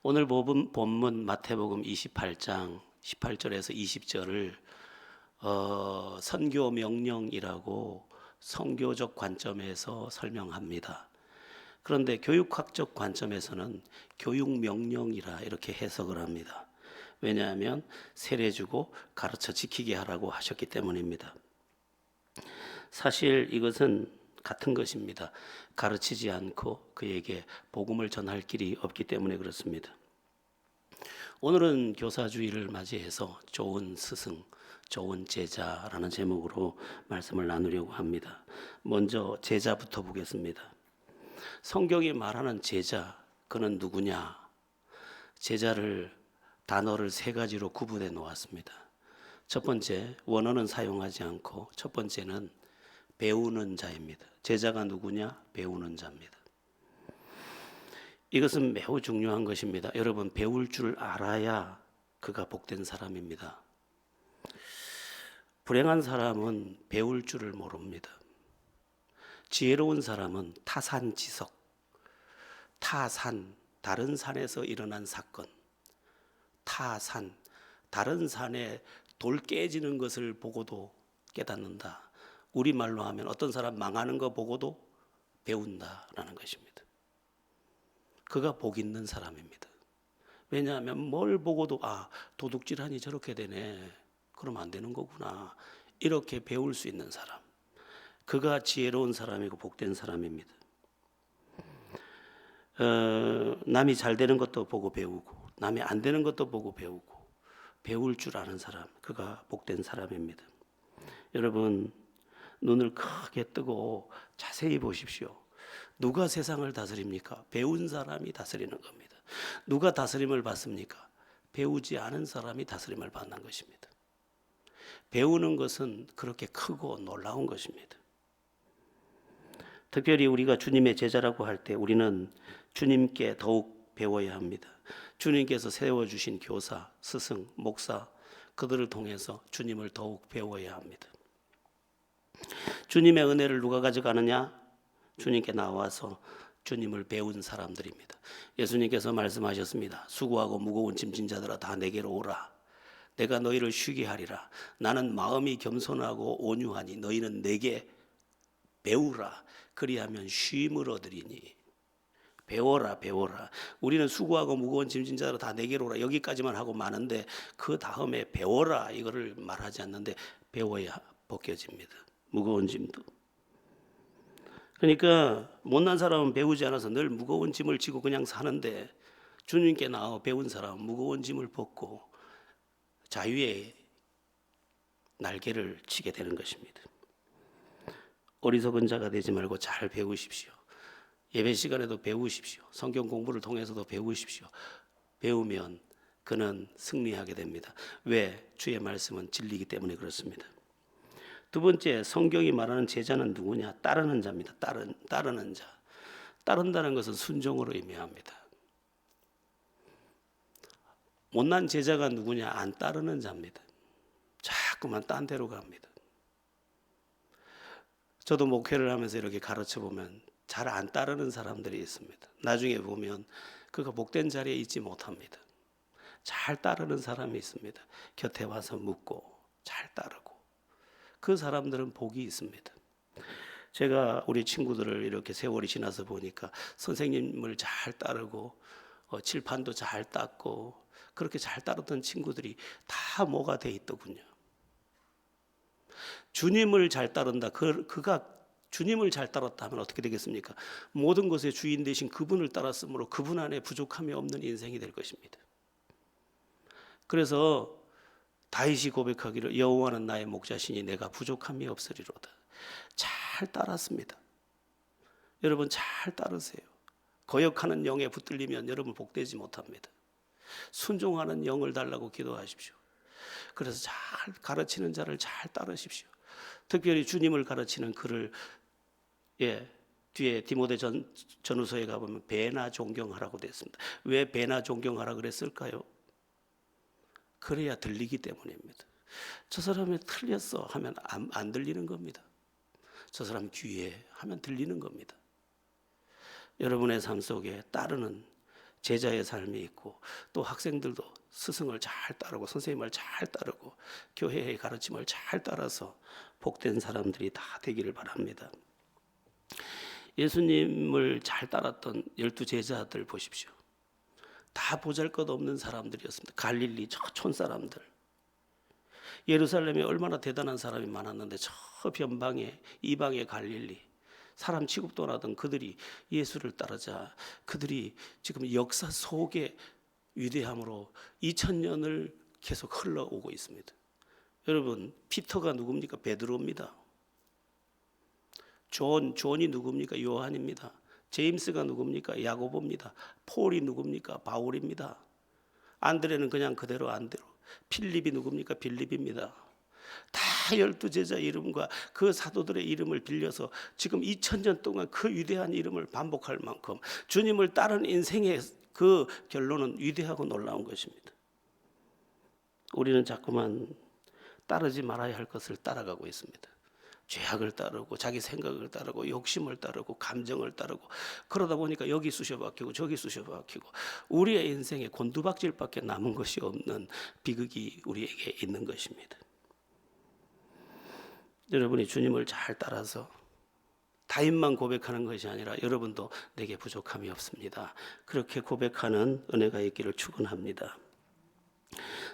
오늘 본문 마태복음 28장 18절에서 20절을 선교 명령이라고 선교적 관점에서 설명합니다. 그런데 교육학적 관점에서는 교육 명령이라 이렇게 해석을 합니다. 왜냐하면 세례 주고 가르쳐 지키게 하라고 하셨기 때문입니다. 사실 이것은 같은 것입니다. 가르치지 않고 그에게 복음을 전할 길이 없기 때문에 그렇습니다. 오늘은 교사주일을 맞이해서 좋은 스승, 좋은 제자라는 제목으로 말씀을 나누려고 합니다. 먼저 제자부터 보겠습니다. 성경이 말하는 제자, 그는 누구냐? 제자를 단어를 세 가지로 구분해 놓았습니다. 첫 번째, 원어는 사용하지 않고 첫 번째는 배우는 자입니다. 제자가 누구냐? 배우는 자입니다. 이것은 매우 중요한 것입니다. 여러분, 배울 줄 알아야 그가 복된 사람입니다. 불행한 사람은 배울 줄을 모릅니다. 지혜로운 사람은 타산지석, 타산, 다른 산에서 일어난 사건, 타산, 다른 산에 돌 깨지는 것을 보고도 깨닫는다. 우리말로 하면 어떤 사람 망하는 거 보고도 배운다라는 것입니다. 그가 복 있는 사람입니다. 왜냐하면 뭘 보고도 도둑질하니 저렇게 되네. 그럼 안 되는 거구나. 이렇게 배울 수 있는 사람. 그가 지혜로운 사람이고 복된 사람입니다. 남이 잘 되는 것도 보고 배우고 남이 안 되는 것도 보고 배우고 배울 줄 아는 사람. 그가 복된 사람입니다. 여러분, 눈을 크게 뜨고 자세히 보십시오. 누가 세상을 다스립니까? 배운 사람이 다스리는 겁니다. 누가 다스림을 받습니까? 배우지 않은 사람이 다스림을 받는 것입니다. 배우는 것은 그렇게 크고 놀라운 것입니다. 특별히 우리가 주님의 제자라고 할 때 우리는 주님께 더욱 배워야 합니다. 주님께서 세워주신 교사, 스승, 목사, 그들을 통해서 주님을 더욱 배워야 합니다. 주님의 은혜를 누가 가져가느냐? 주님께 나와서 주님을 배운 사람들입니다. 예수님께서 말씀하셨습니다. 수고하고 무거운 짐진 자들아 다 내게로 오라. 내가 너희를 쉬게 하리라. 나는 마음이 겸손하고 온유하니 너희는 내게 배우라. 그리하면 쉼을 얻으리니. 배워라, 배워라. 우리는 수고하고 무거운 짐진 자들아 다 내게로 오라. 여기까지만 하고 마는데 그 다음에 배워라 이거를 말하지 않는데 배워야 벗겨집니다. 무거운 짐도. 그러니까 못난 사람은 배우지 않아서 늘 무거운 짐을 지고 그냥 사는데 주님께 나와 배운 사람은 무거운 짐을 벗고 자유의 날개를 치게 되는 것입니다. 어리석은 자가 되지 말고 잘 배우십시오. 예배 시간에도 배우십시오. 성경 공부를 통해서도 배우십시오. 배우면 그는 승리하게 됩니다. 왜? 주의 말씀은 진리이기 때문에 그렇습니다. 두 번째, 성경이 말하는 제자는 누구냐? 따르는 자입니다. 따르는 자. 따른다는 것은 순종으로 의미합니다. 못난 제자가 누구냐? 안 따르는 자입니다. 자꾸만 딴 데로 갑니다. 저도 목회를 하면서 이렇게 가르쳐 보면 잘 안 따르는 사람들이 있습니다. 나중에 보면 그가 복된 자리에 있지 못합니다. 잘 따르는 사람이 있습니다. 곁에 와서 묻고 잘 따르고. 그 사람들은 복이 있습니다. 제가 우리 친구들을 이렇게 세월이 지나서 보니까 선생님을 잘 따르고 칠판도 잘 닦고 그렇게 잘 따르던 친구들이 다 뭐가 돼 있더군요. 주님을 잘 따른다. 그가 주님을 잘 따랐다 하면 어떻게 되겠습니까? 모든 것의 주인 되신 그분을 따랐으므로 그분 안에 부족함이 없는 인생이 될 것입니다. 그래서 다윗이 고백하기를 여호와는 나의 목자시니 내가 부족함이 없으리로다. 잘 따랐습니다. 여러분 잘 따르세요. 거역하는 영에 붙들리면 여러분 복되지 못합니다. 순종하는 영을 달라고 기도하십시오. 그래서 잘 가르치는 자를 잘 따르십시오. 특별히 주님을 가르치는 그를 뒤에 디모데 전후서에 가보면 배나 존경하라고 되어 있습니다. 왜 배나 존경하라 그랬을까요? 그래야 들리기 때문입니다. 저 사람이 틀렸어 하면 안 들리는 겁니다. 저 사람 귀에 하면 들리는 겁니다. 여러분의 삶 속에 따르는 제자의 삶이 있고, 또 학생들도 스승을 잘 따르고 선생님을 잘 따르고 교회의 가르침을 잘 따라서 복된 사람들이 다 되기를 바랍니다. 예수님을 잘 따랐던 12제자들 보십시오. 다 보잘것없는 사람들이었습니다. 갈릴리 저 촌사람들. 예루살렘에 얼마나 대단한 사람이 많았는데 저 변방에 이방의 갈릴리, 사람 취급도 안 하던 그들이 예수를 따르자 그들이 지금 역사 속의 위대함으로 2000년을 계속 흘러오고 있습니다. 여러분, 피터가 누굽니까? 베드로입니다. 존이 누굽니까? 요한입니다. 제임스가 누굽니까? 야고보입니다. 폴이 누굽니까? 바울입니다. 안드레는 그냥 그대로 안드레. 필립이 누굽니까? 빌립입니다. 다 12제자 이름과 그 사도들의 이름을 빌려서 지금 2000년 동안 그 위대한 이름을 반복할 만큼 주님을 따른 인생의 그 결론은 위대하고 놀라운 것입니다. 우리는 자꾸만 따르지 말아야 할 것을 따라가고 있습니다. 죄악을 따르고 자기 생각을 따르고 욕심을 따르고 감정을 따르고 그러다 보니까 여기 쑤셔박히고 저기 쑤셔박히고 우리의 인생에 곤두박질밖에 남은 것이 없는 비극이 우리에게 있는 것입니다. 여러분이 주님을 잘 따라서 타인만 고백하는 것이 아니라 여러분도 내게 부족함이 없습니다. 그렇게 고백하는 은혜가 있기를 축원합니다.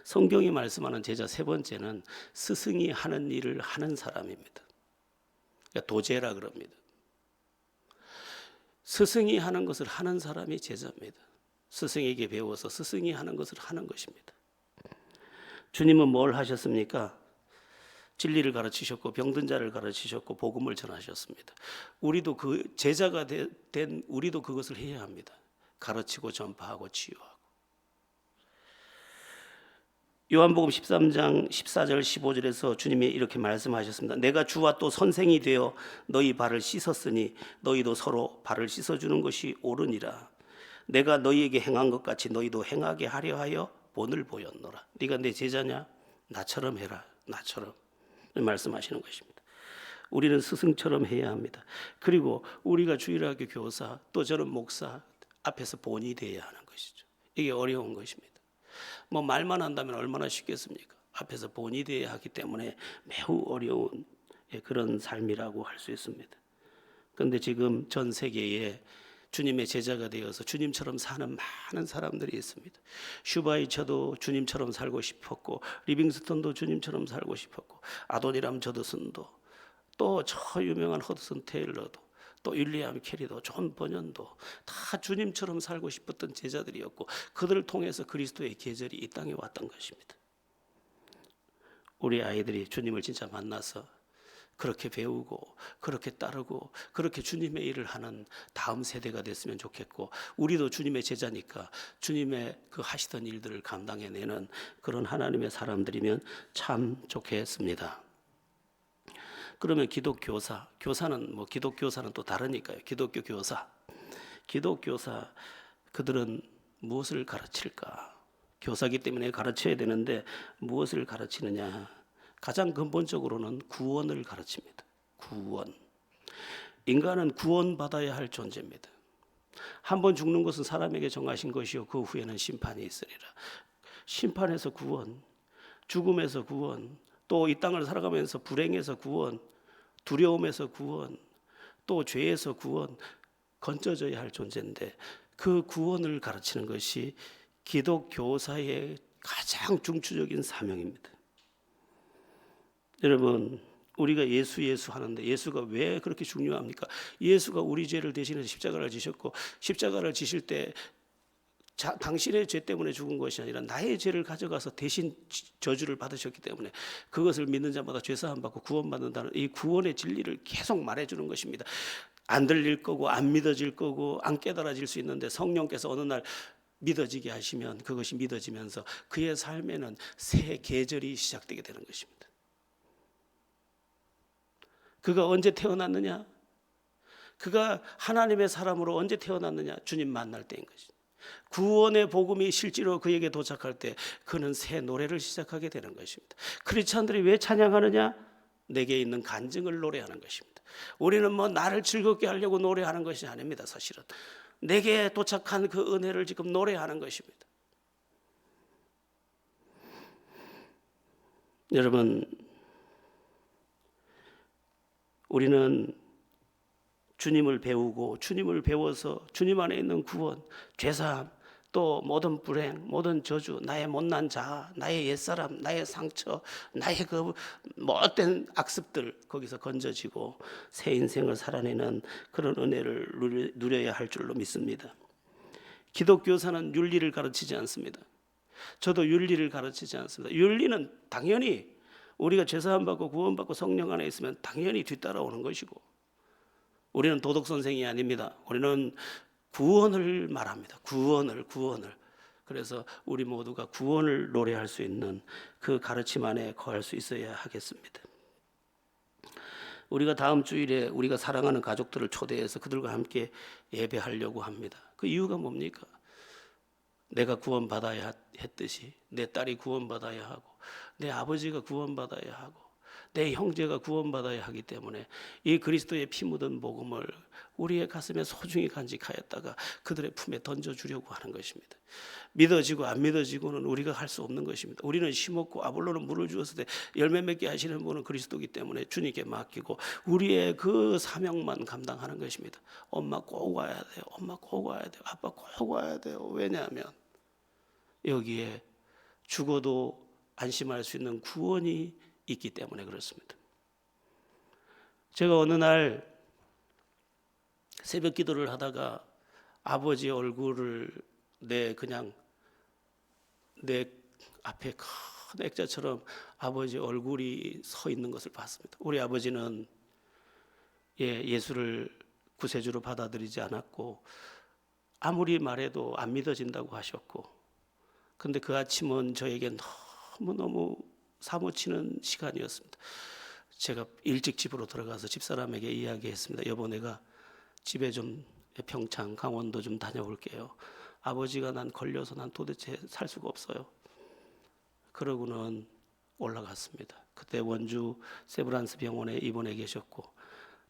성경이 말씀하는 제자 세 번째는 스승이 하는 일을 하는 사람입니다. 그러니까 도제라 그럽니다. 스승이 하는 것을 하는 사람이 제자입니다. 스승에게 배워서 스승이 하는 것을 하는 것입니다. 주님은 뭘 하셨습니까? 진리를 가르치셨고 병든 자를 가르치셨고 복음을 전하셨습니다. 우리도 그 제자가 된 우리도 그것을 해야 합니다. 가르치고 전파하고 치유하고. 요한복음 13장 14절 15절에서 주님이 이렇게 말씀하셨습니다. 내가 주와 또 선생이 되어 너희 발을 씻었으니 너희도 서로 발을 씻어주는 것이 옳으니라. 내가 너희에게 행한 것 같이 너희도 행하게 하려 하여 본을 보였노라. 네가 내 제자냐? 나처럼 해라. 나처럼 말씀하시는 것입니다. 우리는 스승처럼 해야 합니다. 그리고 우리가 주일학교 교사 또 저는 목사 앞에서 본이 되어야 하는 것이죠. 이게 어려운 것입니다. 뭐 말만 한다면 얼마나 쉽겠습니까? 앞에서 본이 되어야 하기 때문에 매우 어려운 그런 삶이라고 할 수 있습니다. 그런데 지금 전 세계에 주님의 제자가 되어서 주님처럼 사는 많은 사람들이 있습니다. 슈바이처도 주님처럼 살고 싶었고 리빙스턴도 주님처럼 살고 싶었고 아도니람 저드슨도 또 저 유명한 허드슨 테일러도 또 윌리엄 캐리도 존 버년도 다 주님처럼 살고 싶었던 제자들이었고 그들을 통해서 그리스도의 계절이 이 땅에 왔던 것입니다. 우리 아이들이 주님을 진짜 만나서 그렇게 배우고 그렇게 따르고 그렇게 주님의 일을 하는 다음 세대가 됐으면 좋겠고 우리도 주님의 제자니까 주님의 그 하시던 일들을 감당해내는 그런 하나님의 사람들이면 참 좋겠습니다. 그러면 기독교사, 교사는 뭐 기독교사는 또 다르니까요. 기독교 교사 그들은 무엇을 가르칠까? 교사기 때문에 가르쳐야 되는데 무엇을 가르치느냐? 가장 근본적으로는 구원을 가르칩니다. 구원. 인간은 구원받아야 할 존재입니다. 한 번 죽는 것은 사람에게 정하신 것이요 그 후에는 심판이 있으리라. 심판에서 구원, 죽음에서 구원, 또 이 땅을 살아가면서 불행에서 구원, 두려움에서 구원, 또 죄에서 구원, 건져져야 할 존재인데 그 구원을 가르치는 것이 기독교사의 가장 중추적인 사명입니다. 여러분, 우리가 예수 하는데 예수가 왜 그렇게 중요합니까? 예수가 우리 죄를 대신해서 십자가를 지셨고 십자가를 지실 때 당신의 죄 때문에 죽은 것이 아니라 나의 죄를 가져가서 대신 저주를 받으셨기 때문에 그것을 믿는 자마다 죄사함 받고 구원받는다는 이 구원의 진리를 계속 말해주는 것입니다. 안 들릴 거고 안 믿어질 거고 안 깨달아질 수 있는데 성령께서 어느 날 믿어지게 하시면 그것이 믿어지면서 그의 삶에는 새 계절이 시작되게 되는 것입니다. 그가 언제 태어났느냐? 그가 하나님의 사람으로 언제 태어났느냐? 주님 만날 때인 것입니다. 구원의 복음이 실제로 그에게 도착할 때 그는 새 노래를 시작하게 되는 것입니다. 크리스찬들이 왜 찬양하느냐? 내게 있는 간증을 노래하는 것입니다. 우리는 뭐 나를 즐겁게 하려고 노래하는 것이 아닙니다. 사실은 내게 도착한 그 은혜를 지금 노래하는 것입니다. 여러분, 우리는 주님을 배우고 주님을 배워서 주님 안에 있는 구원, 죄사함, 또 모든 불행, 모든 저주, 나의 못난 자아, 나의 옛사람, 나의 상처, 나의 그 못된 악습들 거기서 건져지고 새 인생을 살아내는 그런 은혜를 누려야 할 줄로 믿습니다. 기독교사는 윤리를 가르치지 않습니다. 저도 윤리를 가르치지 않습니다. 윤리는 당연히 우리가 죄사함 받고 구원받고 성령 안에 있으면 당연히 뒤따라오는 것이고, 우리는 도덕 선생이 아닙니다. 우리는 구원을 말합니다. 구원을. 그래서 우리 모두가 구원을 노래할 수 있는 그 가르침 안에 거할 수 있어야 하겠습니다. 우리가 다음 주일에 우리가 사랑하는 가족들을 초대해서 그들과 함께 예배하려고 합니다. 그 이유가 뭡니까? 내가 구원받아야 했듯이 내 딸이 구원받아야 하고, 내 아버지가 구원받아야 하고, 내 형제가 구원받아야 하기 때문에 이 그리스도의 피 묻은 복음을 우리의 가슴에 소중히 간직하였다가 그들의 품에 던져주려고 하는 것입니다. 믿어지고 안 믿어지고는 우리가 할 수 없는 것입니다. 우리는 심었고 아볼로는 물을 주었을 때 열매 맺게 하시는 분은 그리스도이기 때문에 주님께 맡기고 우리의 그 사명만 감당하는 것입니다. 엄마 꼭 와야 돼요. 엄마 꼭 와야 돼요. 아빠 꼭 와야 돼요. 왜냐하면 여기에 죽어도 안심할 수 있는 구원이 있기 때문에 그렇습니다. 제가 어느 날 새벽 기도를 하다가 아버지의 얼굴을 내 앞에 큰 액자처럼 아버지 얼굴이 서 있는 것을 봤습니다. 우리 아버지는 예수를 구세주로 받아들이지 않았고 아무리 말해도 안 믿어진다고 하셨고, 근데 그 아침은 저에게 너무너무 사무치는 시간이었습니다. 제가 일찍 집으로 들어가서 집사람에게 이야기했습니다. 여보, 내가 집에 좀 평창, 강원도 좀 다녀올게요. 아버지가 난 걸려서 난 도대체 살 수가 없어요. 그러고는 올라갔습니다. 그때 원주 세브란스 병원에 입원해 계셨고,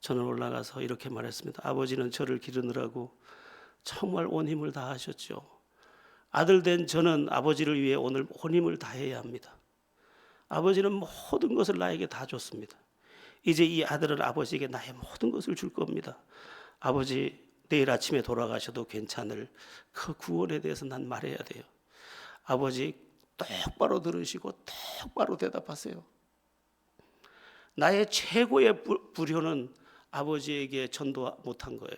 저는 올라가서 이렇게 말했습니다. 아버지는 저를 기르느라고 정말 온 힘을 다하셨죠. 아들 된 저는 아버지를 위해 오늘 온 힘을 다해야 합니다. 아버지는 모든 것을 나에게 다 줬습니다. 이제 이 아들은 아버지에게 나의 모든 것을 줄 겁니다. 아버지, 내일 아침에 돌아가셔도 괜찮을 그 구원에 대해서 난 말해야 돼요. 아버지, 똑바로 들으시고 똑바로 대답하세요. 나의 최고의 불효는 아버지에게 전도 못한 거예요.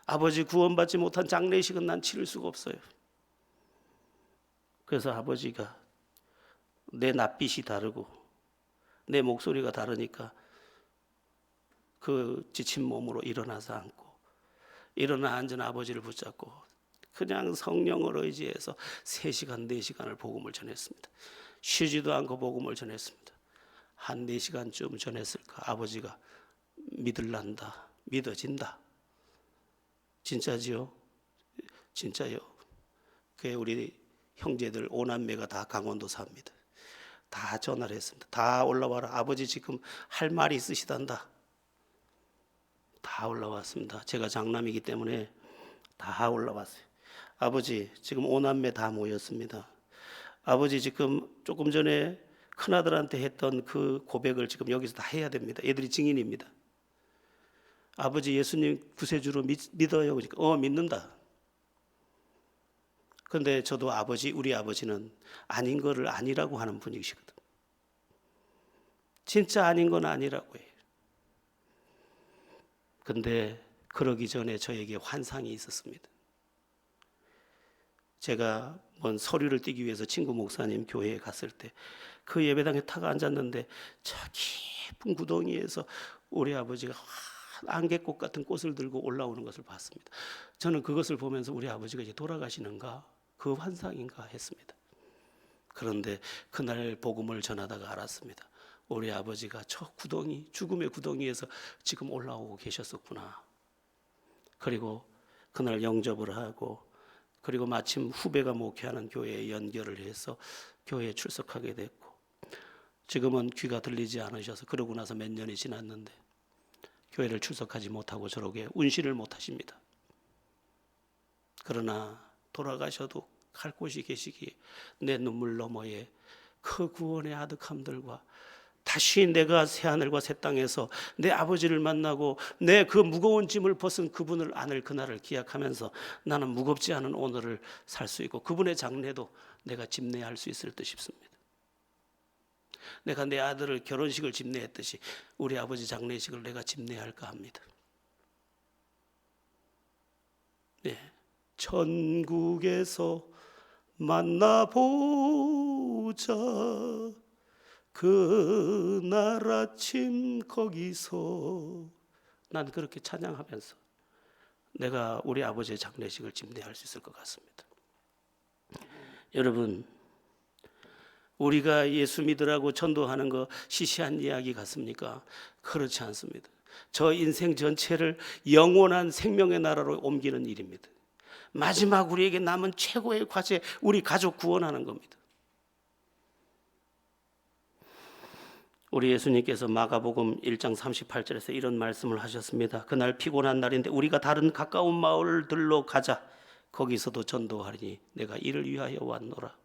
아버지 구원받지 못한 장례식은 난 치를 수가 없어요. 그래서 아버지가 내 낯빛이 다르고 내 목소리가 다르니까 그 지친 몸으로 일어나서 앉고, 일어나 앉은 아버지를 붙잡고 그냥 성령을 의지해서 3시간 4시간을 복음을 전했습니다. 쉬지도 않고 복음을 전했습니다. 한 4시간쯤 전했을까 아버지가 믿을란다, 믿어진다. 진짜지요? 진짜요. 그게 우리 형제들 5남매가 다 강원도 삽니다. 다 전화를 했습니다. 다 올라와라. 아버지 지금 할 말이 있으시단다. 다 올라왔습니다. 제가 장남이기 때문에 다 올라왔어요. 아버지 지금 5남매 다 모였습니다. 아버지 지금 조금 전에 큰아들한테 했던 그 고백을 지금 여기서 다 해야 됩니다. 애들이 증인입니다. 아버지 예수님 구세주로 믿어요. 그러니까 믿는다. 그런데 저도 우리 아버지는 아닌 거를 아니라고 하는 분이시거든. 진짜 아닌 건 아니라고 해요. 근데 그러기 전에 저에게 환상이 있었습니다. 제가 먼 서류를 띄기 위해서 친구 목사님 교회에 갔을 때 그 예배당에 탁 앉았는데 저 깊은 구덩이에서 우리 아버지가 안개꽃 같은 꽃을 들고 올라오는 것을 봤습니다. 저는 그것을 보면서 우리 아버지가 이제 돌아가시는가, 그 환상인가 했습니다. 그런데 그날 복음을 전하다가 알았습니다. 우리 아버지가 저 구덩이, 죽음의 구덩이에서 지금 올라오고 계셨었구나. 그리고 그날 영접을 하고, 그리고 마침 후배가 목회하는 교회에 연결을 해서 교회에 출석하게 됐고, 지금은 귀가 들리지 않으셔서 그러고 나서 몇 년이 지났는데 교회를 출석하지 못하고 저러게 운신을 못 하십니다. 그러나 돌아가셔도 갈 곳이 계시기에 내 눈물 너머에 그 구원의 아득함들과 다시 내가 새하늘과 새 땅에서 내 아버지를 만나고 내 그 무거운 짐을 벗은 그분을 안을 그날을 기약하면서 나는 무겁지 않은 오늘을 살 수 있고 그분의 장례도 내가 집례할 수 있을 듯 싶습니다. 내가 내 아들을 결혼식을 집례했듯이 우리 아버지 장례식을 내가 집례할까 합니다. 네. 천국에서 만나보자 그날 아침 거기서 난 그렇게 찬양하면서 내가 우리 아버지의 장례식을 집례할 수 있을 것 같습니다. 여러분, 우리가 예수 믿으라고 전도하는 거 시시한 이야기 같습니까? 그렇지 않습니다. 저 인생 전체를 영원한 생명의 나라로 옮기는 일입니다. 마지막 우리에게 남은 최고의 과제, 우리 가족 구원하는 겁니다. 우리 예수님께서 마가복음 1장 38절에서 이런 말씀을 하셨습니다. 그날 피곤한 날인데 우리가 다른 가까운 마을들로 가자. 거기서도 전도하리니 내가 이를 위하여 왔노라.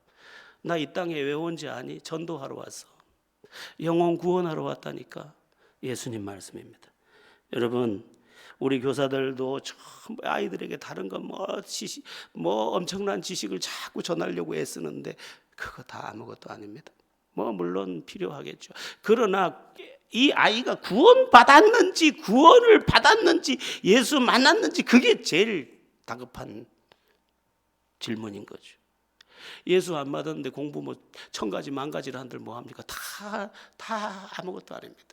나 이 땅에 왜 온지 아니? 전도하러 왔어. 영혼 구원하러 왔다니까. 예수님 말씀입니다. 여러분, 우리 교사들도 아이들에게 다른 거 뭐 엄청난 지식을 자꾸 전하려고 애쓰는데 그거 다 아무것도 아닙니다. 뭐 물론 필요하겠죠. 그러나 이 아이가 구원받았는지 구원을 받았는지 예수 만났는지 그게 제일 다급한 질문인 거죠. 예수 안 받았는데 공부 뭐 1000가지 만가지를 한들 뭐 합니까? 다 아무것도 아닙니다.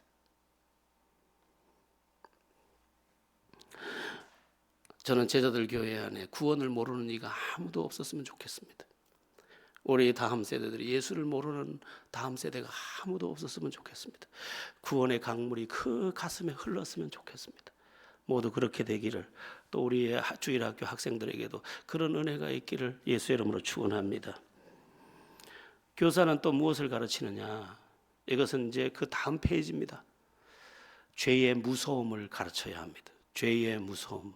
저는 제자들 교회 안에 구원을 모르는 이가 아무도 없었으면 좋겠습니다. 우리 다음 세대들이 예수를 모르는 다음 세대가 아무도 없었으면 좋겠습니다. 구원의 강물이 그 가슴에 흘렀으면 좋겠습니다. 모두 그렇게 되기를, 또 우리의 주일학교 학생들에게도 그런 은혜가 있기를 예수의 이름으로 축원합니다. 교사는 또 무엇을 가르치느냐? 이것은 이제 그 다음 페이지입니다. 죄의 무서움을 가르쳐야 합니다. 죄의 무서움.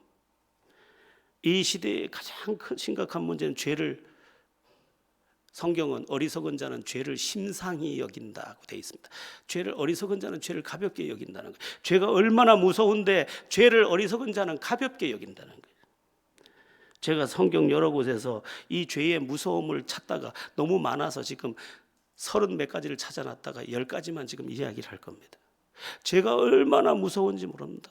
이 시대의 가장 큰 심각한 문제는 성경은 어리석은 자는 죄를 심상히 여긴다고 되어 있습니다. 어리석은 자는 죄를 가볍게 여긴다는 거예요. 죄가 얼마나 무서운데 죄를 어리석은 자는 가볍게 여긴다는 거예요. 제가 성경 여러 곳에서 이 죄의 무서움을 찾다가 너무 많아서 지금 30몇 가지를 찾아놨다가 10가지만 지금 이야기를 할 겁니다. 죄가 얼마나 무서운지 모릅니다.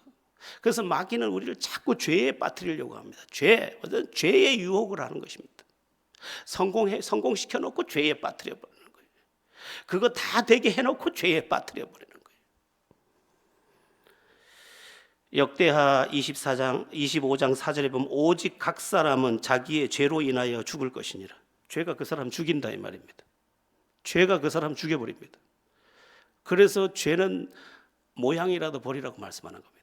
그래서 마귀는 우리를 자꾸 죄에 빠뜨리려고 합니다. 죄의 유혹을 하는 것입니다. 성공시켜 놓고 죄에 빠뜨려 버리는 거예요. 그거 다 되게 해놓고 죄에 빠뜨려 버리는 거예요. 역대하 25장 4절에 보면 오직 각 사람은 자기의 죄로 인하여 죽을 것이니라. 죄가 그 사람 죽인다 이 말입니다. 죄가 그 사람 죽여버립니다. 그래서 죄는 모양이라도 버리라고 말씀하는 겁니다.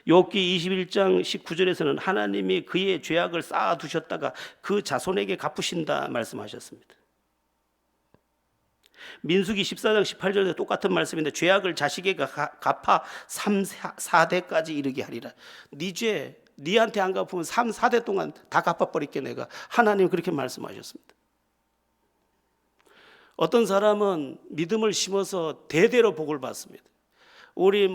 욥기 21장 19절에서는 하나님이 그의 죄악을 쌓아두셨다가 그 자손에게 갚으신다 말씀하셨습니다. 민수기 14장 18절에 똑같은 말씀인데 죄악을 자식에게 갚아 3, 4대까지 이르게 하리라. 네 죄 네한테 안 갚으면 3, 4대 동안 다 갚아버릴게 내가. 하나님 그렇게 말씀하셨습니다. 어떤 사람은 믿음을 심어서 대대로 복을 받습니다. 우리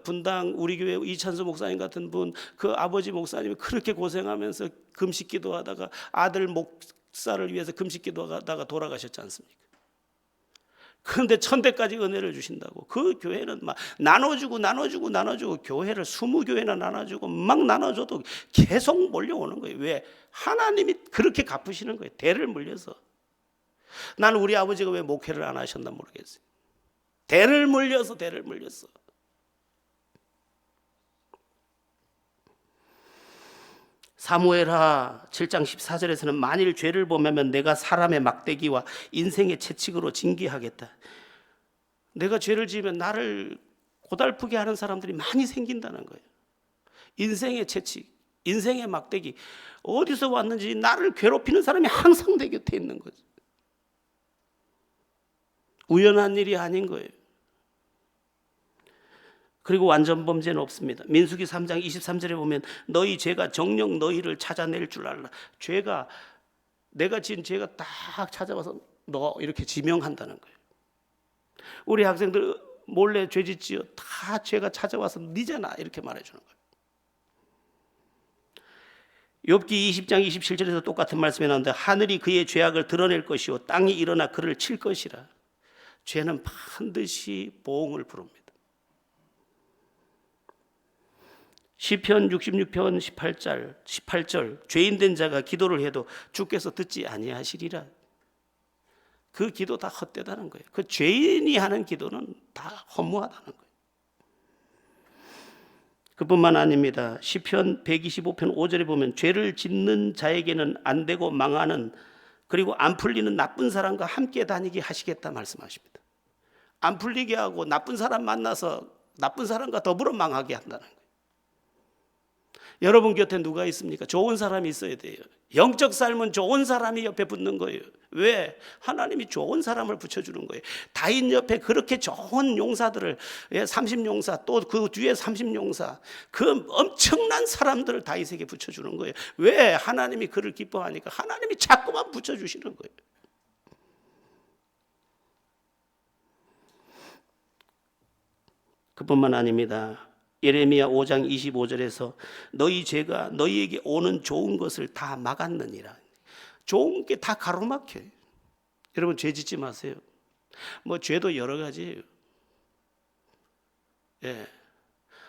분당 우리 교회 이찬수 목사님 같은 분, 그 아버지 목사님이 그렇게 고생하면서 금식 기도하다가 아들 목사를 위해서 금식 기도하다가 돌아가셨지 않습니까? 그런데 1000대까지 은혜를 주신다고. 그 교회는 막 나눠주고 교회를 20교회나 나눠주고 막 나눠줘도 계속 몰려오는 거예요. 왜? 하나님이 그렇게 갚으시는 거예요. 대를 물려서. 나는 우리 아버지가 왜 목회를 안 하셨나 모르겠어요. 대를 물려서. 사무엘하 7장 14절에서는 만일 죄를 범하면 내가 사람의 막대기와 인생의 채찍으로 징계하겠다. 내가 죄를 지으면 나를 고달프게 하는 사람들이 많이 생긴다는 거예요. 인생의 채찍, 인생의 막대기, 어디서 왔는지 나를 괴롭히는 사람이 항상 내 곁에 있는 거죠. 우연한 일이 아닌 거예요. 그리고 완전 범죄는 없습니다. 민수기 3장 23절에 보면 너희 죄가 정녕 너희를 찾아낼 줄 알라. 죄가 내가 지은 죄가 딱 찾아와서 너 이렇게 지명한다는 거예요. 우리 학생들 몰래 죄 짓지요. 다 죄가 찾아와서 니잖아 이렇게 말해주는 거예요. 욥기 20장 27절에서 똑같은 말씀이 나오는데 하늘이 그의 죄악을 드러낼 것이요 땅이 일어나 그를 칠 것이라. 죄는 반드시 보응을 부릅니다. 시편 66편 18절 죄인된 자가 기도를 해도 주께서 듣지 아니하시리라. 그 기도 다 헛되다는 거예요. 그 죄인이 하는 기도는 다 허무하다는 거예요. 그뿐만 아닙니다. 시편 125편 5절에 보면 죄를 짓는 자에게는 안 되고 망하는 그리고 안 풀리는 나쁜 사람과 함께 다니게 하시겠다 말씀하십니다. 안 풀리게 하고 나쁜 사람 만나서 나쁜 사람과 더불어 망하게 한다는 거예요. 여러분 곁에 누가 있습니까? 좋은 사람이 있어야 돼요. 영적 삶은 좋은 사람이 옆에 붙는 거예요. 왜? 하나님이 좋은 사람을 붙여주는 거예요. 다윗 옆에 그렇게 좋은 용사들을 30용사 또 그 뒤에 30용사 그 엄청난 사람들을 다윗에게 붙여주는 거예요. 왜? 하나님이 그를 기뻐하니까 하나님이 자꾸만 붙여주시는 거예요. 그뿐만 아닙니다. 예레미야 5장 25절에서 너희 죄가 너희에게 오는 좋은 것을 다 막았느니라. 좋은 게 다 가로막혀요. 여러분 죄 짓지 마세요. 뭐 죄도 여러 가지예요.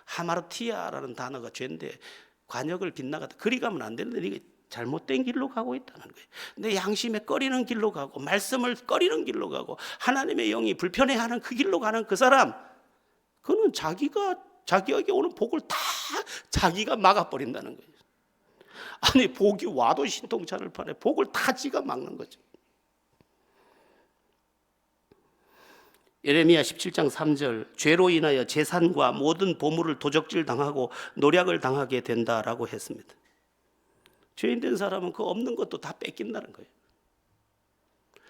하마르티아라는 단어가 죄인데 관역을 빗나가다 그리 가면 안 되는데 이게 잘못된 길로 가고 있다는 거예요. 내 양심에 꺼리는 길로 가고 말씀을 꺼리는 길로 가고 하나님의 영이 불편해하는 그 길로 가는 그 사람, 그는 자기에게 오는 복을 다 자기가 막아버린다는 거예요. 아니 복이 와도 신통차를 파네. 복을 다 지가 막는 거죠. 예레미야 17장 3절 죄로 인하여 재산과 모든 보물을 도적질 당하고 노략을 당하게 된다라고 했습니다. 죄인된 사람은 그 없는 것도 다 뺏긴다는 거예요.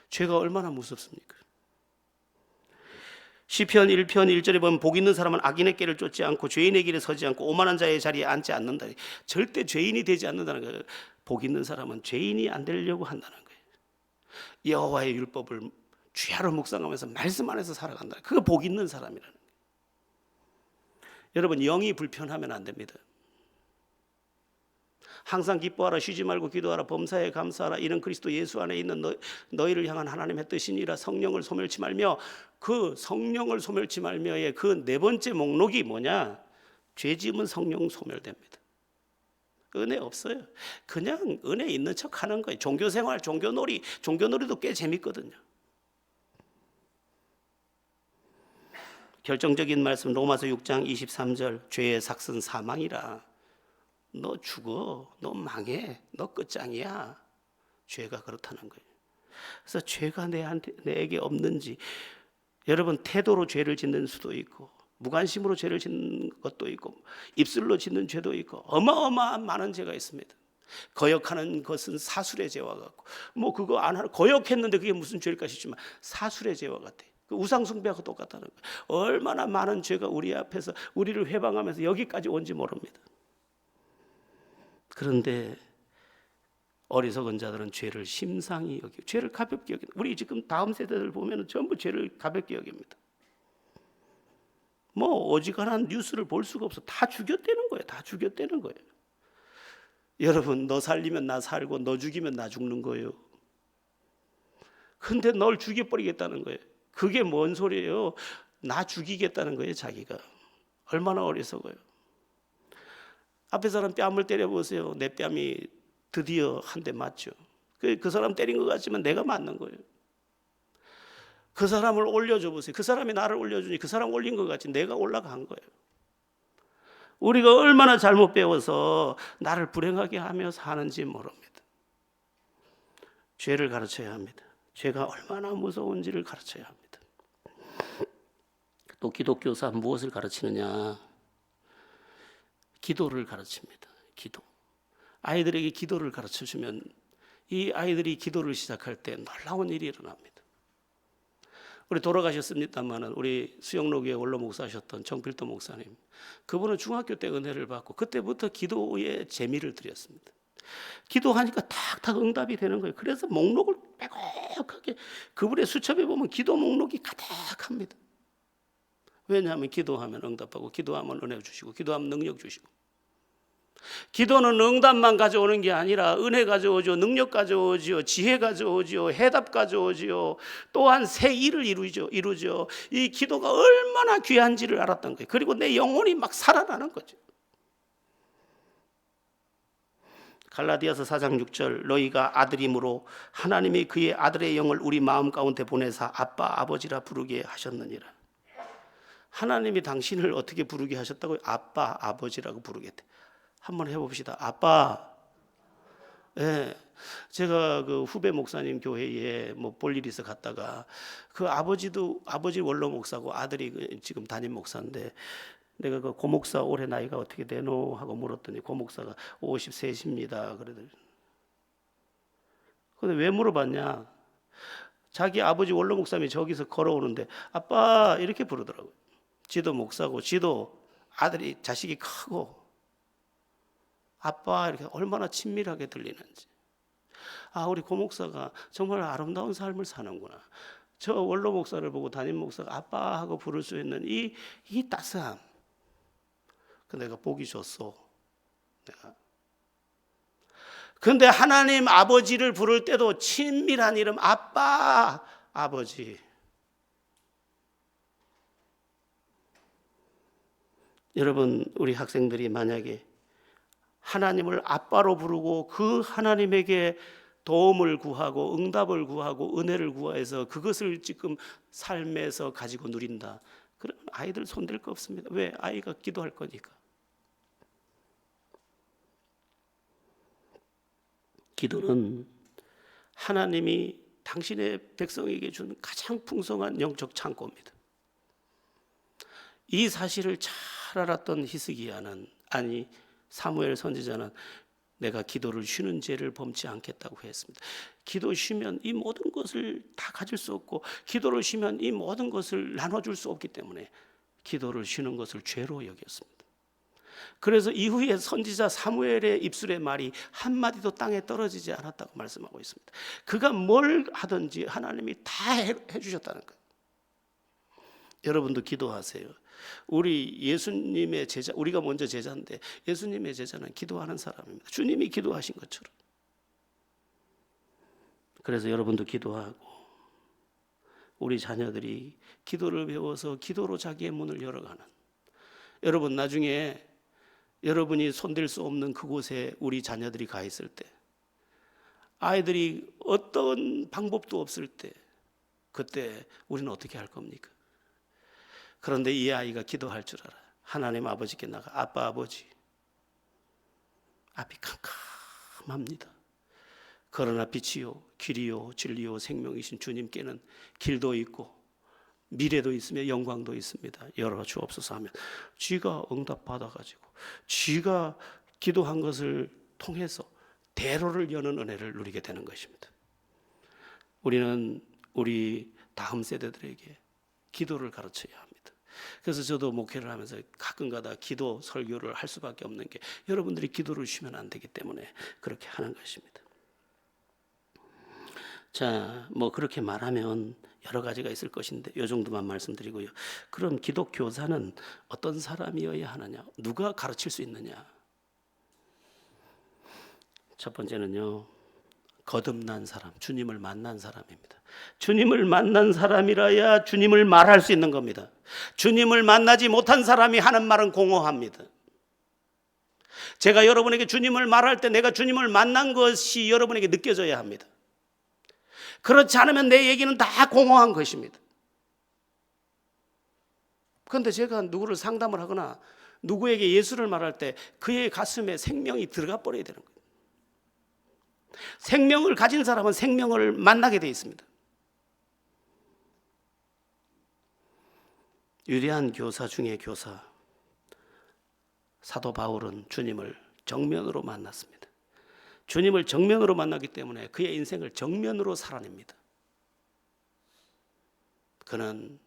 죄가 얼마나 무섭습니까? 시편 1편 1절에 보면 복 있는 사람은 악인의 길을 쫓지 않고 죄인의 길에 서지 않고 오만한 자의 자리에 앉지 않는다. 절대 죄인이 되지 않는다는 거예요. 복 있는 사람은 죄인이 안 되려고 한다는 거예요. 여호와의 율법을 주야로 묵상하면서 말씀 안에서 살아간다. 그거 복 있는 사람이라는 거예요. 여러분 영이 불편하면 안 됩니다. 항상 기뻐하라 쉬지 말고 기도하라 범사에 감사하라 이는 그리스도 예수 안에 있는 너희를 향한 하나님의 뜻이니라. 성령을 소멸치 말며. 그 성령을 소멸치 말며의 그 네 번째 목록이 뭐냐? 죄 지으면 성령 소멸됩니다. 은혜 없어요. 그냥 은혜 있는 척 하는 거예요. 종교생활, 종교놀이도 꽤 재밌거든요. 결정적인 말씀 로마서 6장 23절 죄의 삭은 사망이라. 너 죽어, 너 망해, 너 끝장이야. 죄가 그렇다는 거예요. 그래서 죄가 내게 없는지, 여러분 태도로 죄를 짓는 수도 있고 무관심으로 죄를 짓는 것도 있고 입술로 짓는 죄도 있고 어마어마한 많은 죄가 있습니다. 거역하는 것은 사술의 죄와 같고 뭐 그거 안 하고 거역했는데 그게 무슨 죄일까 싶지만 사술의 죄와 같아. 그 우상 숭배하고 똑같다는 거예요. 얼마나 많은 죄가 우리 앞에서 우리를 회방하면서 여기까지 온지 모릅니다. 그런데 어리석은 자들은 죄를 심상히 여기고 죄를 가볍게 여깁니다. 우리 지금 다음 세대들 보면 전부 죄를 가볍게 여깁니다. 뭐 어지간한 뉴스를 볼 수가 없어. 다 죽였다는 거예요. 다 죽였다는 거예요. 여러분 너 살리면 나 살고 너 죽이면 나 죽는 거예요. 근데 널 죽여버리겠다는 거예요. 그게 뭔 소리예요? 나 죽이겠다는 거예요. 자기가. 얼마나 어리석어요. 앞에 사람 뺨을 때려보세요. 내 뺨이 드디어 한 대 맞죠. 그 사람 때린 것 같지만 내가 맞는 거예요. 그 사람을 올려줘 보세요. 그 사람이 나를 올려주니 그 사람 올린 것 같지 내가 올라간 거예요. 우리가 얼마나 잘못 배워서 나를 불행하게 하며 사는지 모릅니다. 죄를 가르쳐야 합니다. 죄가 얼마나 무서운지를 가르쳐야 합니다. 또 기독교사 무엇을 가르치느냐? 기도를 가르칩니다. 기도. 아이들에게 기도를 가르쳐주면 이 아이들이 기도를 시작할 때 놀라운 일이 일어납니다. 우리 돌아가셨습니다만은 우리 수영로교회 원로 목사하셨던 정필도 목사님, 그분은 중학교 때 은혜를 받고 그때부터 기도에 재미를 들였습니다. 기도하니까 탁탁 응답이 되는 거예요. 그래서 목록을 빼곡하게, 그분의 수첩에 보면 기도 목록이 가득합니다. 왜냐하면 기도하면 응답하고, 기도하면 은혜 주시고, 기도하면 능력 주시고. 기도는 응답만 가져오는 게 아니라 은혜 가져오죠, 능력 가져오죠, 지혜 가져오죠, 해답 가져오죠, 또한 새 일을 이루죠. 이 기도가 얼마나 귀한지를 알았던 거예요. 그리고 내 영혼이 막 살아나는 거죠. 갈라디아서 4장 6절, 너희가 아들임으로 하나님이 그의 아들의 영을 우리 마음 가운데 보내사 아빠 아버지라 부르게 하셨느니라. 하나님이 당신을 어떻게 부르게 하셨다고요? 아빠 아버지라고 부르겠대. 한번 해봅시다. 아빠. 예. 제가 그 후배 목사님 교회에 뭐 볼 일이 있어 갔다가, 그 아버지 원로 목사고 아들이 지금 담임 목사인데, 내가 그 고목사 올해 나이가 어떻게 되노 하고 물었더니 고목사가 53입니다. 그러더니, 근데 왜 물어봤냐? 자기 아버지 원로 목사님이 저기서 걸어오는데 아빠 이렇게 부르더라고요. 지도 목사고, 지도 아들이 자식이 크고, 아빠 이렇게 얼마나 친밀하게 들리는지. 아, 우리 고목사가 정말 아름다운 삶을 사는구나. 저 원로 목사를 보고 담임 목사가 아빠 하고 부를 수 있는 이 따스함. 그 내가 보기 좋소. 내가. 근데 하나님 아버지를 부를 때도 친밀한 이름, 아빠, 아버지. 여러분, 우리 학생들이 만약에 하나님을 아빠로 부르고 그 하나님에게 도움을 구하고 응답을 구하고 은혜를 구해서 그것을 지금 삶에서 가지고 누린다, 그러면 아이들 손댈 거 없습니다. 왜? 아이가 기도할 거니까. 기도는 하나님이 당신의 백성에게 준 가장 풍성한 영적 창고입니다. 이 사실을 잘 알았던 히스기야는, 아니 사무엘 선지자는 내가 기도를 쉬는 죄를 범치 않겠다고 했습니다. 기도 쉬면 이 모든 것을 다 가질 수 없고, 기도를 쉬면 이 모든 것을 나눠줄 수 없기 때문에 기도를 쉬는 것을 죄로 여겼습니다. 그래서 이후에 선지자 사무엘의 입술의 말이 한마디도 땅에 떨어지지 않았다고 말씀하고 있습니다. 그가 뭘 하든지 하나님이 다 해주셨다는 거예요. 여러분도 기도하세요. 우리 예수님의 제자, 우리가 먼저 제자인데 예수님의 제자는 기도하는 사람입니다. 주님이 기도하신 것처럼. 그래서 여러분도 기도하고, 우리 자녀들이 기도를 배워서 기도로 자기의 문을 열어가는, 여러분 나중에 여러분이 손댈 수 없는 그곳에 우리 자녀들이 가 있을 때, 아이들이 어떤 방법도 없을 때, 그때 우리는 어떻게 할 겁니까? 그런데 이 아이가 기도할 줄 알아요. 하나님 아버지께 나가, 아빠 아버지, 앞이 캄캄합니다. 그러나 빛이요 길이요 진리요 생명이신 주님께는 길도 있고 미래도 있으며 영광도 있습니다. 열어 주옵소서 하면 쥐가 응답 받아가지고 쥐가 기도한 것을 통해서 대로를 여는 은혜를 누리게 되는 것입니다. 우리는 우리 다음 세대들에게 기도를 가르쳐야 합니다. 그래서 저도 목회를 하면서 가끔가다 기도 설교를 할 수밖에 없는 게, 여러분들이 기도를 쉬면 안 되기 때문에 그렇게 하는 것입니다. 자, 뭐 그렇게 말하면 여러 가지가 있을 것인데 이 정도만 말씀드리고요. 그럼 기독 교사는 어떤 사람이어야 하느냐? 누가 가르칠 수 있느냐? 첫 번째는요, 거듭난 사람, 주님을 만난 사람입니다. 주님을 만난 사람이라야 주님을 말할 수 있는 겁니다. 주님을 만나지 못한 사람이 하는 말은 공허합니다. 제가 여러분에게 주님을 말할 때 내가 주님을 만난 것이 여러분에게 느껴져야 합니다. 그렇지 않으면 내 얘기는 다 공허한 것입니다. 그런데 제가 누구를 상담을 하거나 누구에게 예수를 말할 때 그의 가슴에 생명이 들어가 버려야 되는 거예요. 생명을 가진 사람은 생명을 만나게 되어 있습니다. 유리한 교사 중에 교사, 사도 바울은 주님을 정면으로 만났습니다. 주님을 정면으로 만났기 때문에 그의 인생을 정면으로 살아냅니다. 그는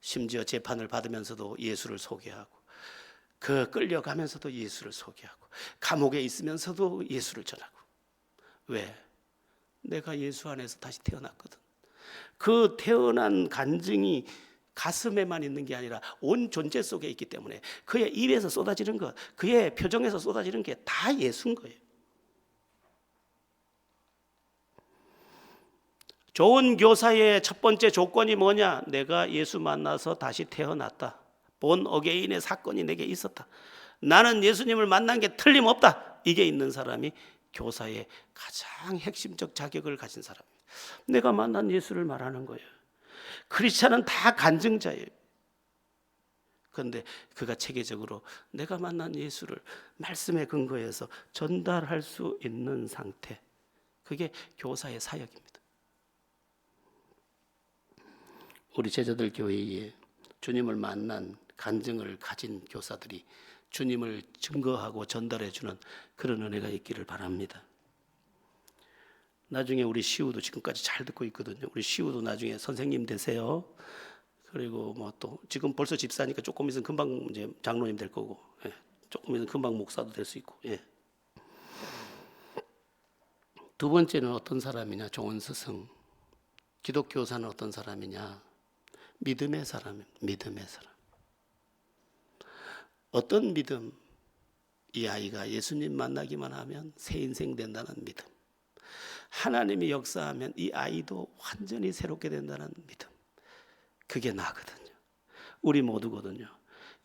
심지어 재판을 받으면서도 예수를 소개하고, 그 끌려가면서도 예수를 소개하고, 감옥에 있으면서도 예수를 전하고. 왜? 내가 예수 안에서 다시 태어났거든. 그 태어난 간증이 가슴에만 있는 게 아니라 온 존재 속에 있기 때문에 그의 입에서 쏟아지는 것, 그의 표정에서 쏟아지는 게 다 예수인 거예요. 좋은 교사의 첫 번째 조건이 뭐냐? 내가 예수 만나서 다시 태어났다. 본 어게인의 사건이 내게 있었다. 나는 예수님을 만난 게 틀림없다. 이게 있는 사람이 교사의 가장 핵심적 자격을 가진 사람입니다. 내가 만난 예수를 말하는 거예요. 크리스찬은 다 간증자예요. 그런데 그가 체계적으로 내가 만난 예수를 말씀에 근거해서 전달할 수 있는 상태, 그게 교사의 사역입니다. 우리 제자들 교회에 주님을 만난 간증을 가진 교사들이 주님을 증거하고 전달해 주는 그런 은혜가 있기를 바랍니다. 나중에 우리 시우도 지금까지 잘 듣고 있거든요. 우리 시우도 나중에 선생님 되세요. 그리고 뭐 또 지금 벌써 집사니까 조금 있으면 금방 이제 장로님 될 거고, 예. 조금 있으면 금방 목사도 될 수 있고. 예. 두 번째는 어떤 사람이냐? 좋은 스승. 기독교사는 어떤 사람이냐? 믿음의 사람입니다. 믿음의 사람. 어떤 믿음? 이 아이가 예수님 만나기만 하면 새 인생 된다는 믿음. 하나님이 역사하면 이 아이도 완전히 새롭게 된다는 믿음. 그게 나거든요. 우리 모두거든요.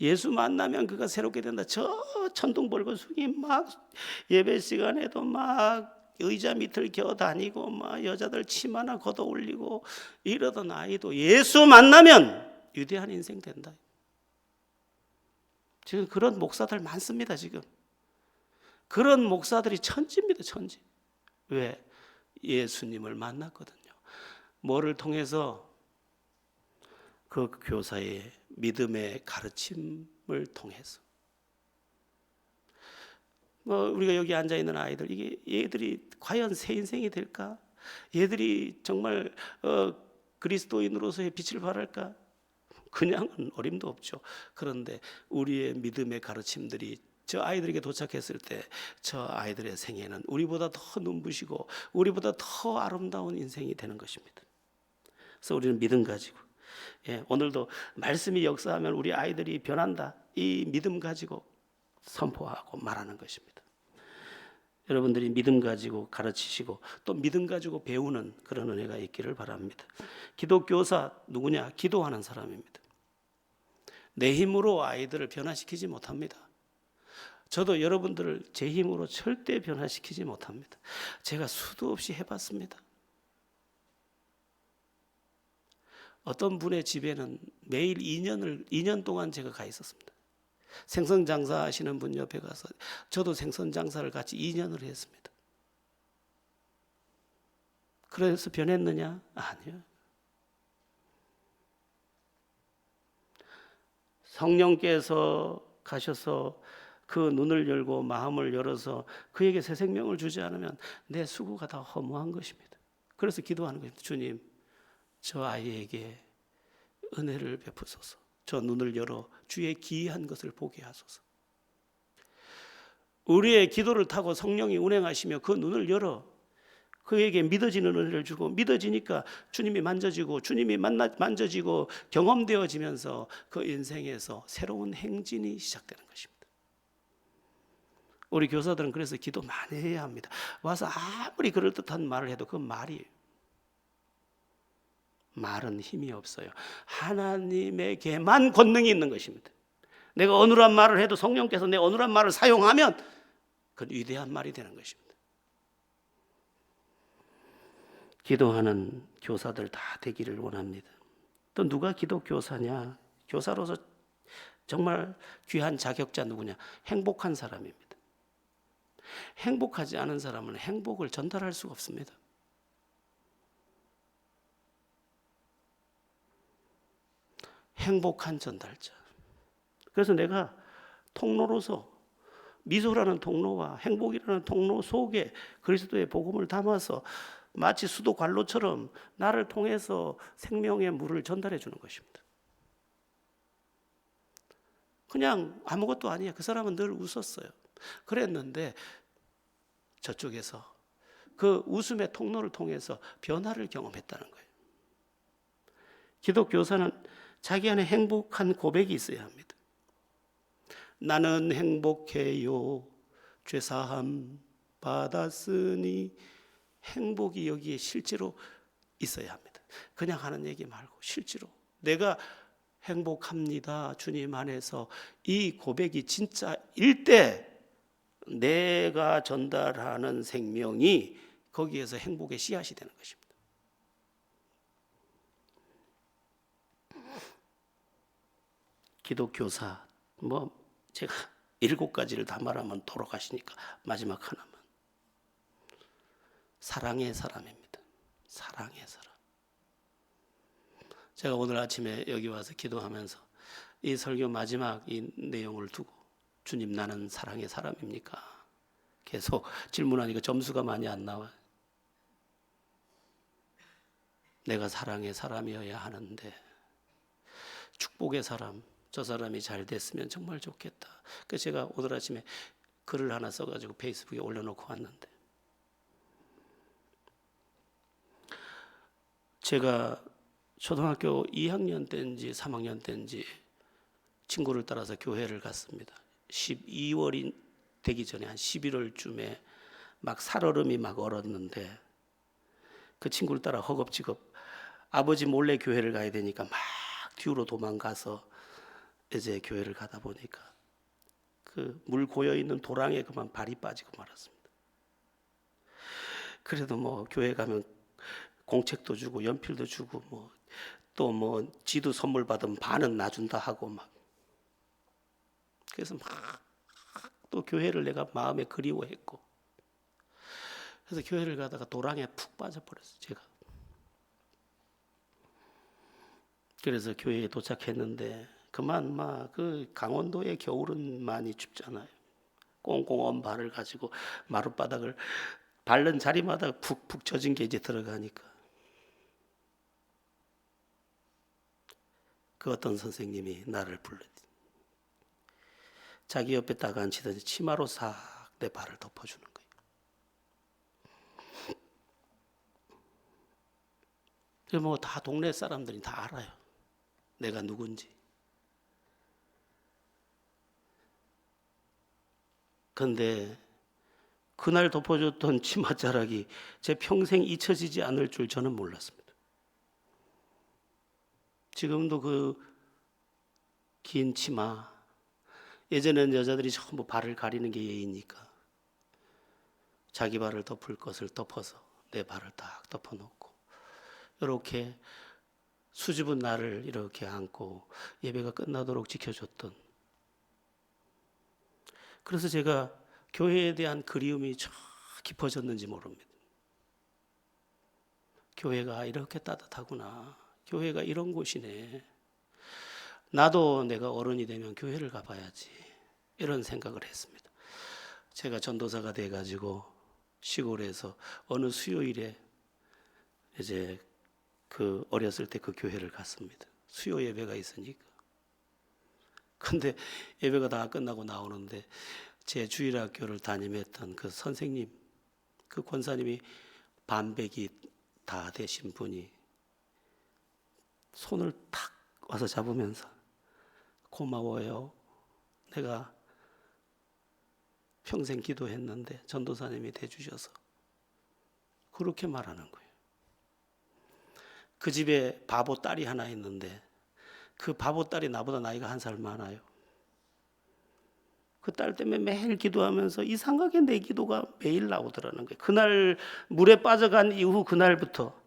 예수 만나면 그가 새롭게 된다. 저 천둥벌거숭이 막 예배 시간에도 막 의자 밑을 기어 다니고 막 여자들 치마나 걷어 올리고 이러던 아이도 예수 만나면 위대한 인생 된다. 지금 그런 목사들 많습니다. 지금 그런 목사들이 천지입니다. 천지. 왜? 예수님을 만났거든요. 뭐를 통해서? 그 교사의 믿음의 가르침을 통해서. 우리가 여기 앉아 있는 아이들, 이게 얘들이 과연 새 인생이 될까? 얘들이 정말 그리스도인으로서의 빛을 발할까? 그냥은 어림도 없죠. 그런데 우리의 믿음의 가르침들이 저 아이들에게 도착했을 때 저 아이들의 생애는 우리보다 더 눈부시고 우리보다 더 아름다운 인생이 되는 것입니다. 그래서 우리는 믿음 가지고, 오늘도 말씀이 역사하면 우리 아이들이 변한다. 이 믿음 가지고 선포하고 말하는 것입니다. 여러분들이 믿음 가지고 가르치시고 또 믿음 가지고 배우는 그런 은혜가 있기를 바랍니다. 기독교사 누구냐? 기도하는 사람입니다. 내 힘으로 아이들을 변화시키지 못합니다. 저도 여러분들을 제 힘으로 절대 변화시키지 못합니다. 제가 수도 없이 해봤습니다. 어떤 분의 집에는 매일 2년 동안 제가 가 있었습니다. 생선 장사하시는 분 옆에 가서 저도 생선 장사를 같이 2년을 했습니다. 그래서 변했느냐? 아니요. 성령께서 가셔서 그 눈을 열고 마음을 열어서 그에게 새 생명을 주지 않으면 내 수고가 다 허무한 것입니다. 그래서 기도하는 것입니다. 주님, 저 아이에게 은혜를 베푸소서. 저 눈을 열어 주의 기이한 것을 보게 하소서. 우리의 기도를 타고 성령이 운행하시며 그 눈을 열어 그에게 믿어지는 은혜를 주고, 믿어지니까 주님이 만져지고 주님이 만져지고 경험되어지면서 그 인생에서 새로운 행진이 시작되는 것입니다. 우리 교사들은 그래서 기도 많이 해야 합니다. 와서 아무리 그럴듯한 말을 해도 그 말은 힘이 없어요. 하나님에게만 권능이 있는 것입니다. 내가 어눌한 말을 해도 성령께서 내 어눌한 말을 사용하면 그건 위대한 말이 되는 것입니다. 기도하는 교사들 다 되기를 원합니다. 또 누가 기독교사냐? 교사로서 정말 귀한 자격자 누구냐? 행복한 사람입니다. 행복하지 않은 사람은 행복을 전달할 수가 없습니다. 행복한 전달자. 그래서 내가 통로로서 미소라는 통로와 행복이라는 통로 속에 그리스도의 복음을 담아서 마치 수도 관로처럼 나를 통해서 생명의 물을 전달해 주는 것입니다. 그냥 아무것도 아니야. 그 사람은 늘 웃었어요. 그랬는데 저쪽에서 그 웃음의 통로를 통해서 변화를 경험했다는 거예요. 기독교사는 자기 안에 행복한 고백이 있어야 합니다. 나는 행복해요. 죄사함 받았으니. 행복이 여기에 실제로 있어야 합니다. 그냥 하는 얘기 말고 실제로 내가 행복합니다. 주님 안에서 이 고백이 진짜일 때 내가 전달하는 생명이 거기에서 행복의 씨앗이 되는 것입니다. 기독교사 제가 7가지를 다 말하면 돌아가시니까 마지막 하나만. 사랑의 사람입니다. 사랑의 사람. 제가 오늘 아침에 여기 와서 기도하면서 이 설교 마지막 이 내용을 두고 주님 나는 사랑의 사람입니까? 계속 질문하니까 점수가 많이 안 나와요. 내가 사랑의 사람이어야 하는데 축복의 사람, 저 사람이 잘 됐으면 정말 좋겠다. 그래서 제가 오늘 아침에 글을 하나 써가지고 페이스북에 올려놓고 왔는데, 제가 초등학교 2학년 때인지 3학년 때인지 친구를 따라서 교회를 갔습니다. 12월이 되기 전에 한 11월쯤에 막 살얼음이 막 얼었는데 그 친구를 따라 허겁지겁 아버지 몰래 교회를 가야 되니까 막 뒤로 도망가서 이제 교회를 가다 보니까 그 물 고여 있는 도랑에 그만 발이 빠지고 말았습니다. 그래도 교회 가면 공책도 주고 연필도 주고 또 지도 선물 받으면 반은 놔준다 하고 막. 그래서 막 또 교회를 내가 마음에 그리워했고, 그래서 교회를 가다가 도랑에 푹 빠져버렸어요, 제가. 그래서 교회에 도착했는데 그만 그 강원도의 겨울은 많이 춥잖아요. 꽁꽁 언 발을 가지고 마룻바닥을 밟는 자리마다 푹푹 젖은 게 이제 들어가니까 그 어떤 선생님이 나를 불렀지. 자기 옆에 딱 앉히더니 치마로 싹 내 발을 덮어주는 거예요. 다 동네 사람들이 다 알아요. 내가 누군지. 근데 그날 덮어줬던 치맛자락이 제 평생 잊혀지지 않을 줄 저는 몰랐습니다. 지금도 그 긴 치마, 예전에는 여자들이 전부 발을 가리는 게 예의니까 자기 발을 덮을 것을 덮어서 내 발을 딱 덮어놓고 이렇게 수줍은 나를 이렇게 안고 예배가 끝나도록 지켜줬던. 그래서 제가 교회에 대한 그리움이 저 깊어졌는지 모릅니다. 교회가 이렇게 따뜻하구나. 교회가 이런 곳이네. 나도 내가 어른이 되면 교회를 가봐야지. 이런 생각을 했습니다. 제가 전도사가 돼가지고 시골에서 어느 수요일에 이제 어렸을 때 그 교회를 갔습니다. 수요 예배가 있으니까. 근데 예배가 다 끝나고 나오는데 제 주일학교를 담임했던 그 선생님, 그 권사님이 반백이 다 되신 분이 손을 탁 와서 잡으면서 고마워요. 내가 평생 기도했는데 전도사님이 돼주셔서. 그렇게 말하는 거예요. 그 집에 바보 딸이 하나 있는데 그 바보 딸이 나보다 나이가 1살 많아요. 그 딸 때문에 매일 기도하면서 이상하게 내 기도가 매일 나오더라는 거예요. 그날 물에 빠져간 이후 그날부터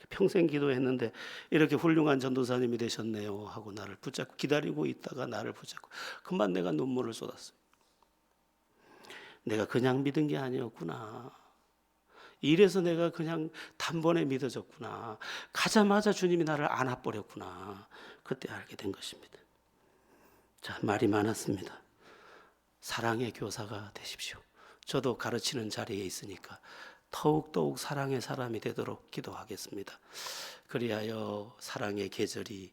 평생 기도했는데 이렇게 훌륭한 전도사님이 되셨네요 하고 나를 붙잡고 기다리고 있다가 나를 붙잡고 그만 내가 눈물을 쏟았어요. 내가 그냥 믿은 게 아니었구나. 이래서 내가 그냥 단번에 믿어졌구나. 가자마자 주님이 나를 안아버렸구나. 그때 알게 된 것입니다. 자, 말이 많았습니다. 사랑의 교사가 되십시오. 저도 가르치는 자리에 있으니까 더욱더욱 사랑의 사람이 되도록 기도하겠습니다. 그리하여 사랑의 계절이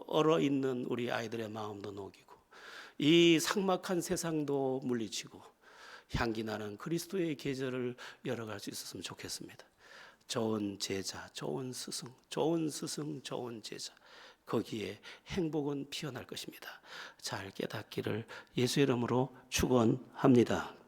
얼어 있는 우리 아이들의 마음도 녹이고 이 삭막한 세상도 물리치고 향기 나는 그리스도의 계절을 열어갈 수 있었으면 좋겠습니다. 좋은 제자, 좋은 스승, 좋은 스승, 좋은 제자, 거기에 행복은 피어날 것입니다. 잘 깨닫기를 예수 이름으로 축원합니다.